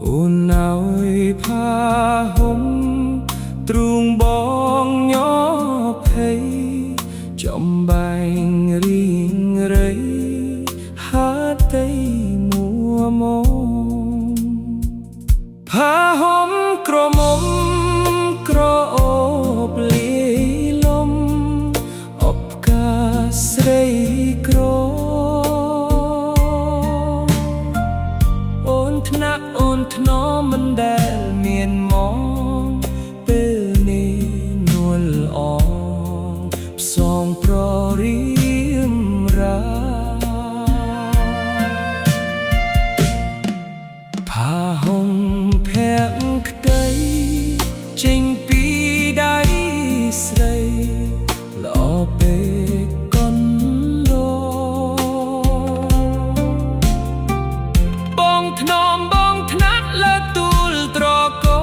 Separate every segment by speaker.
Speaker 1: អូនឲ្យផាហុំទ្រូងបងញ័រភ័យចំបែងរៀងរៃហាតីមួមកផាហុំក្រមុំក្រអូបលីលំអបកាស្រីក្រអូនថ្នាក់អូនថ្នមមិនដែលមានមកពេលនេះនួលអងផ្សងប្ររៀមរាផាហុំភាក់ក្តីចេញពីដៃស្រីល្អពេកកូនលោបងថ្នមបងថ្នាក់លើទូលត្រកោ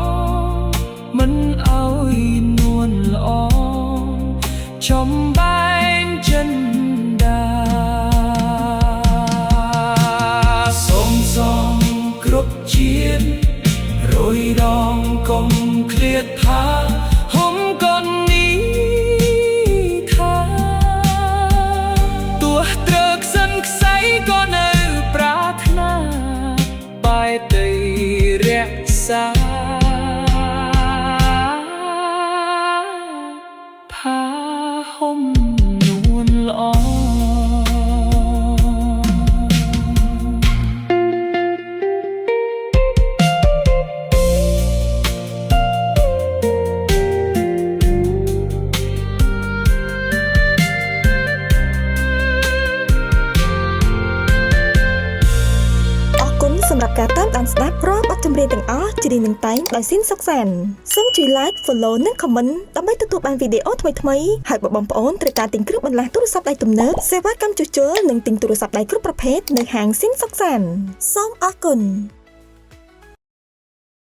Speaker 1: មិនឲ្យនួនល្អចំបែងចិនដាសុំសងគ្រប់ជាតិរយដងកុំឃ្លាតថាហុំកូននេះថាទោះត្រឹកសិនខ្សែក៏នៅប្រាថ្នាបែបតីរក្សាផាហុំនួនល្អ
Speaker 2: សម្រាប់ការតាមដានស្ដាប់រាល់បទចម្រៀងទាំងអស់ច្រៀងនឹងតែងដោយស៊ីនសុកសានសូមជួយ like follow និង comment ដើម្បីទទួលបានវីដេអូថ្មីៗហើយបងប្អូនត្រូវការទិញគ្រឿងបន្លាស់ទូរស័ព្ទដៃទំនើបសេវាកម្មជួសជុលនិងទិញទូរស័ព្ទដៃគ្រប់ប្រភេទនៅហាងស៊ីនសុកសានសូមអរគុណ